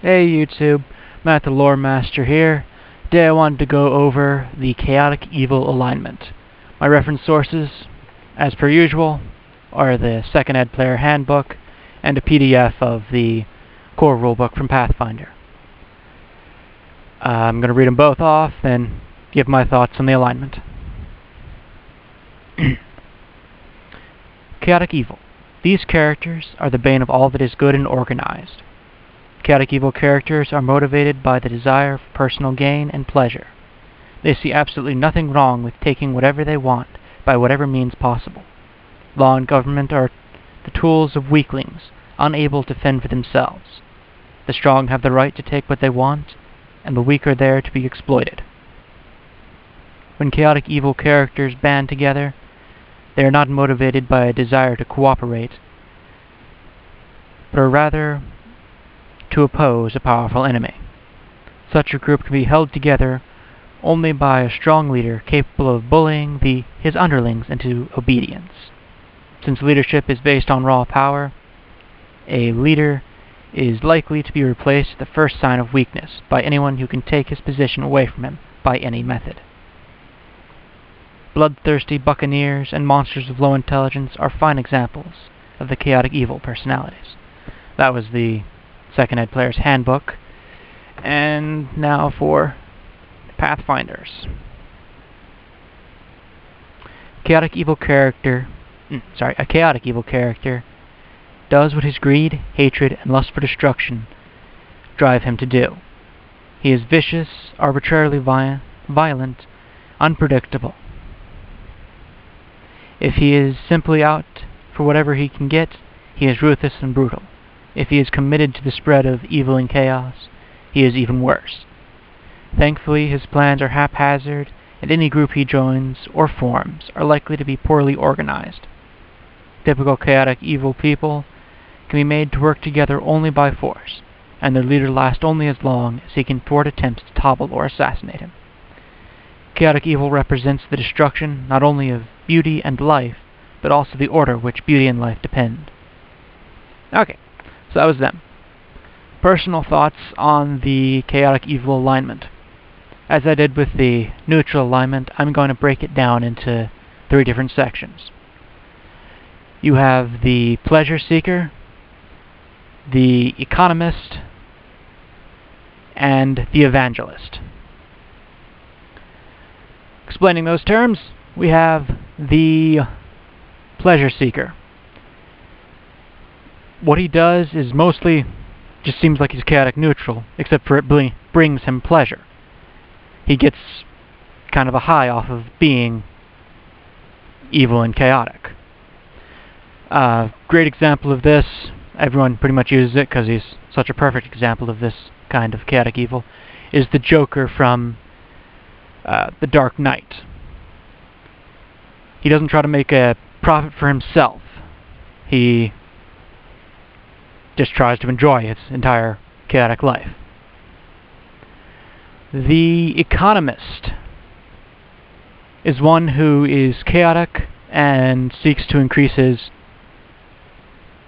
Hey YouTube, Matt the Lore Master here. Today I wanted to go over the chaotic evil alignment. My reference sources, as per usual, are the 2nd Ed Player Handbook and a PDF of the core rulebook from Pathfinder. I'm going to read them both off and give my thoughts on the alignment. Chaotic evil. These characters are the bane of all that is good and organized. Chaotic evil characters are motivated by the desire for personal gain and pleasure. They see absolutely nothing wrong with taking whatever they want by whatever means possible. Law and government are the tools of weaklings, unable to fend for themselves. The strong have the right to take what they want, and the weak are there to be exploited. When chaotic evil characters band together, they are not motivated by a desire to cooperate, but are rather to oppose a powerful enemy. Such a group can be held together only by a strong leader capable of bullying his underlings into obedience. Since leadership is based on raw power, a leader is likely to be replaced at the first sign of weakness by anyone who can take his position away from him by any method. Bloodthirsty buccaneers and monsters of low intelligence are fine examples of the chaotic evil personalities. That was the 2nd Ed Player's Handbook. And now for Pathfinders. A chaotic evil character does what his greed, hatred, and lust for destruction drive him to do. He is vicious, arbitrarily violent, unpredictable. If he is simply out for whatever he can get, he is ruthless and brutal. If he is committed to the spread of evil and chaos, he is even worse. Thankfully, his plans are haphazard, and any group he joins or forms are likely to be poorly organized. Typical chaotic evil people can be made to work together only by force, and their leader lasts only as long as he can thwart attempts to topple or assassinate him. Chaotic evil represents the destruction not only of beauty and life, but also the order which beauty and life depend. Okay. So that was them. Personal thoughts on the chaotic evil alignment. As I did with the neutral alignment, I'm going to break it down into 3 different sections. You have the pleasure seeker, the economist, and the evangelist. Explaining those terms, we have the pleasure seeker. What he does is mostly just seems like he's chaotic neutral, except for it brings him pleasure. He gets kind of a high off of being evil and chaotic. Great example of this, everyone pretty much uses it because he's such a perfect example of this kind of chaotic evil, is the Joker from The Dark Knight. He doesn't try to make a profit for himself. He just tries to enjoy its entire chaotic life. The economist is one who is chaotic and seeks to increase his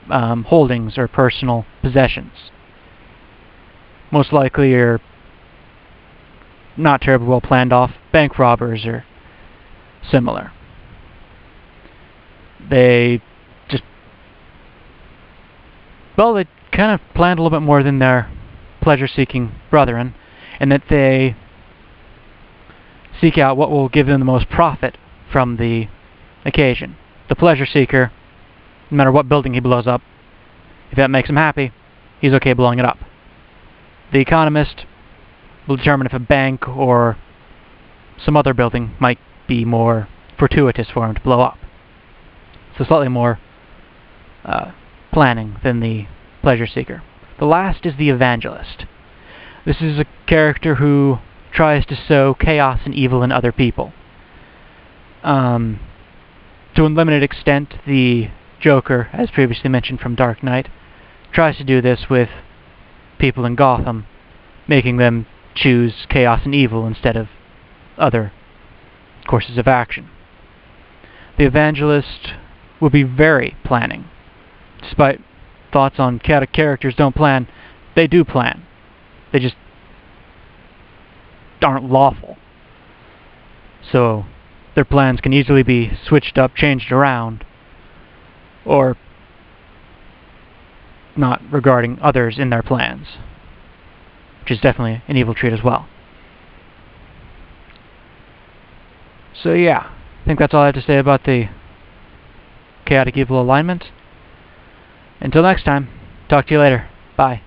holdings or personal possessions. Most likely are not terribly well planned off bank robbers or similar. They kind of planned a little bit more than their pleasure-seeking brethren, in that they seek out what will give them the most profit from the occasion. The pleasure seeker, no matter what building he blows up, if that makes him happy, he's okay blowing it up. The economist will determine if a bank or some other building might be more fortuitous for him to blow up. So slightly more planning than the pleasure seeker. The last is the evangelist. This is a character who tries to sow chaos and evil in other people. To a limited extent, the Joker, as previously mentioned from Dark Knight, tries to do this with people in Gotham, making them choose chaos and evil instead of other courses of action. The evangelist will be very planning. Despite thoughts on chaotic characters don't plan, they do plan. They just aren't lawful. So their plans can easily be switched up, changed around, or not regarding others in their plans, which is definitely an evil trait as well. So yeah, I think that's all I have to say about the chaotic evil alignment. Until next time, talk to you later. Bye.